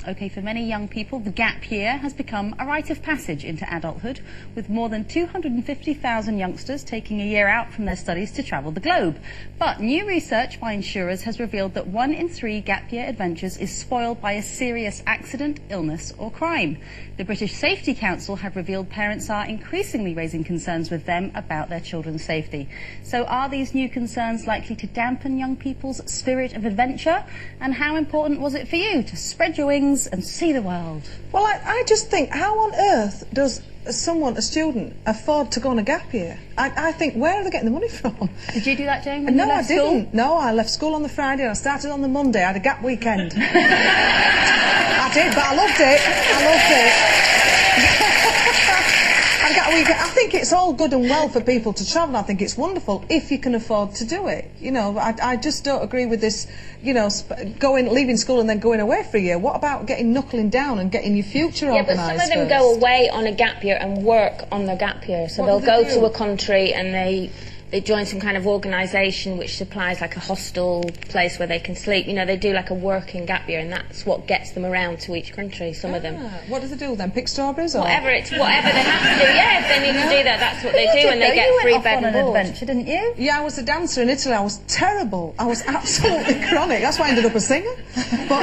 OK, for many young people, the gap year has become a rite of passage into adulthood, with more than 250,000 youngsters taking a year out from their studies to travel the globe. But new research by insurers has revealed that 1 in 3 gap year adventures is spoiled by a serious accident, illness or crime. The British Safety Council have revealed parents are increasingly raising concerns with them about their children's safety. So are these new concerns likely to dampen young people's spirit of adventure? And how important was it for you to spread your wings and see the world? Well, I just think, how on earth does a student, afford to go on a gap year? I think, where are they getting the money from? Did you do that, Jane, when No, you left I didn't. school? No, I left school on the Friday and I started on the Monday. I had a gap weekend. I did, but I loved it. I think it's all good and well for people to travel. I think it's wonderful if you can afford to do it. You know, I just don't agree with this, you know, leaving school and then going away for a year. What about knuckling down and getting your future organised? Yeah, but some of them go away on a gap year and work on their gap year. So they'll go to a country and they join some kind of organisation which supplies like a hostel place where they can sleep. You know, they do like a working gap year, and that's what gets them around to each country, some of them. What do they do then? Pick strawberries? Or? Whatever they have to do, yeah, if they need to do that, that's what they do, and they get free bed and board. You went off on an adventure, didn't you? Yeah, I was a dancer in Italy. I was terrible. I was absolutely chronic. That's why I ended up a singer. But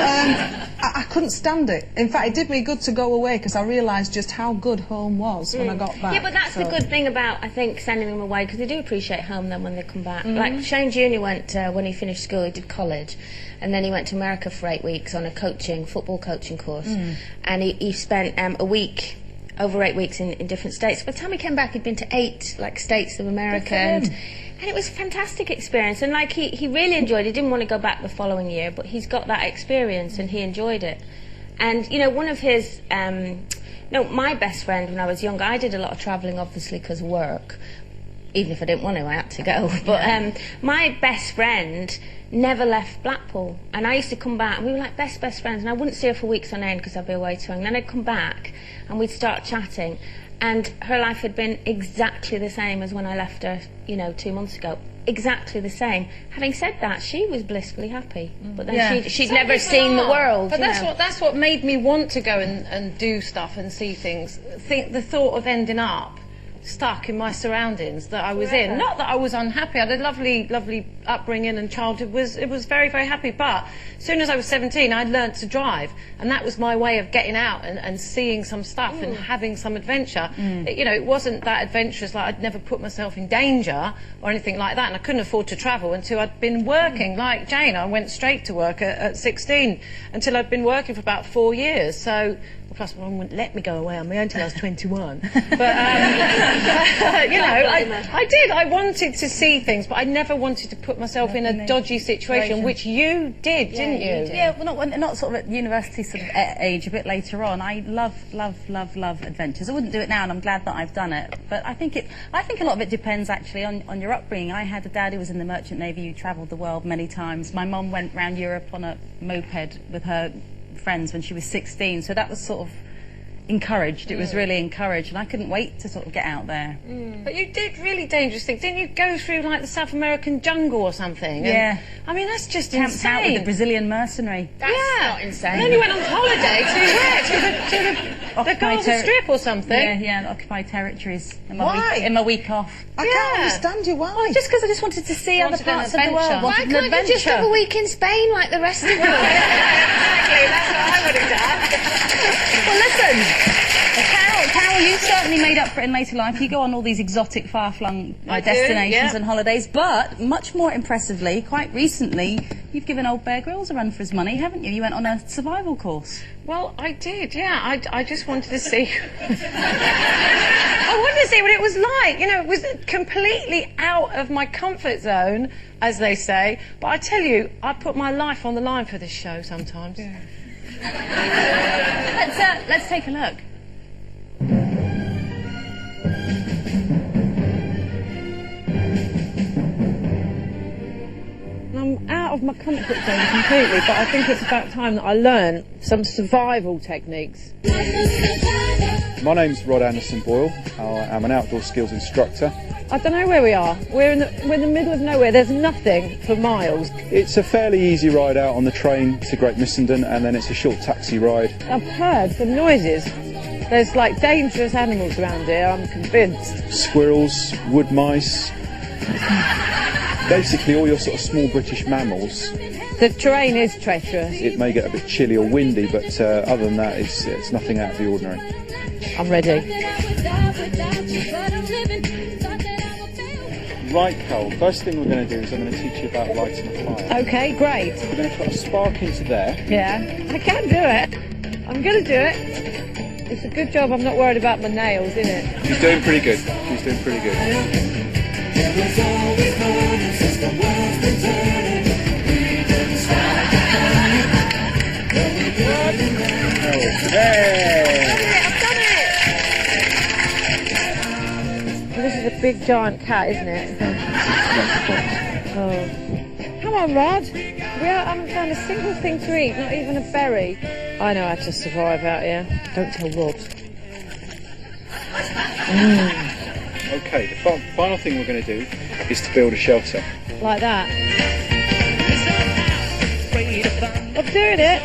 I couldn't stand it. In fact, it did me good to go away because I realised just how good home was when I got back. Yeah, but that's the good thing about, I think, sending them away, because they do appreciate home then when they come back. Like Shane Jr. went, when he finished school, he did college, and then he went to America for 8 weeks on a football coaching course, and he spent over 8 weeks in different states. By the time he came back, he'd been to 8 states of America, and it was a fantastic experience, and he really enjoyed it. He didn't want to go back the following year, but he's got that experience and he enjoyed it. And you know, one of his my best friend when I was younger, I did a lot of travelling obviously because of work. Even if I didn't want to, I had to go. But my best friend never left Blackpool, and I used to come back and we were like best friends, and I wouldn't see her for weeks on end because I'd be away too long. Then I'd come back and we'd start chatting, and her life had been exactly the same as when I left her, you know, 2 months ago. Exactly the same. Having said that, she was blissfully happy, but then she'd never seen the world. But that's what made me want to go and do stuff and see things. The thought of ending up stuck in my surroundings that I was in. Not that I was unhappy. I had a lovely upbringing, and childhood was very, very happy. But as soon as I was 17, I'd learnt to drive, and that was my way of getting out and seeing some stuff and having some adventure. You know, it wasn't that adventurous. Like, I'd never put myself in danger or anything like that, and I couldn't afford to travel until I'd been working. Like Jane, I went straight to work at 16 until I'd been working for about 4 years. So. Plus, one wouldn't let me go away on my own until I was 21. But, you know, I did. I wanted to see things, but I never wanted to put myself in a dodgy situation, which you did, didn't you? Yeah, well, not sort of at university sort of age, a bit later on. I love adventures. I wouldn't do it now, and I'm glad that I've done it. But I think a lot of it depends, actually, on your upbringing. I had a dad who was in the Merchant Navy, who travelled the world many times. My mum went round Europe on a moped with her friends when she was 16, so that was sort of encouraged. It was really encouraged, and I couldn't wait to sort of get out there. But you did really dangerous things. Didn't you go through like the South American jungle or something? Yeah. And, I mean, that's just camped insane. out with the Brazilian mercenary. That's not insane. And then you went on holiday to the Gaza Strip or something. Yeah, occupied territories. In my week off. I can't understand you. Why? Just because I just wanted to see other parts of the world. Why can't you just have a week in Spain like the rest of us? Exactly, that's what I would have done. Well, listen. Carol, you certainly made up for it in later life. You go on all these exotic, far-flung destinations and holidays, but much more impressively, quite recently, you've given old Bear Grylls a run for his money, haven't you? You went on a survival course. Well, I did, yeah. I just wanted to see... I wanted to see what it was like. You know, it was completely out of my comfort zone, as they say. But I tell you, I put my life on the line for this show sometimes. Yeah. Let's take a look. I'm out out of my comfort zone completely, but I think it's about time that I learn some survival techniques. My name's Rod Anderson Boyle. I'm an outdoor skills instructor. I don't know where we are. We're in the middle of nowhere. There's nothing for miles. It's a fairly easy ride out on the train to Great Missenden, and then it's a short taxi ride. I've heard some noises. There's like dangerous animals around here, I'm convinced. Squirrels, wood mice, basically all your sort of small British mammals. The terrain is treacherous. It may get a bit chilly or windy, but other than that, it's nothing out of the ordinary. I'm ready. Right, Cole, first thing we're going to do is I'm going to teach you about lighting a fire. Okay, great. We're going to put a spark into there. Yeah, I can do it. I'm going to do it. It's a good job I'm not worried about my nails, isn't it? She's doing pretty good. She's doing pretty good. This is a big giant cat, isn't it? Oh. Come on, Rod. We haven't found a single thing to eat, not even a berry. I know how to survive out here. Don't tell Rod. Okay, the final thing we're going to do is to build a shelter. Like that. I'm doing it.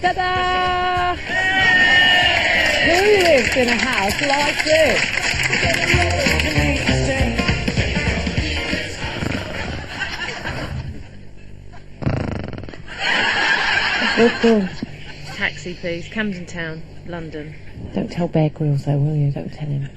Ta-da! Who lives in a house like this? Taxi, please. Camden Town, London. Don't tell Bear Grylls, though, will you? Don't tell him.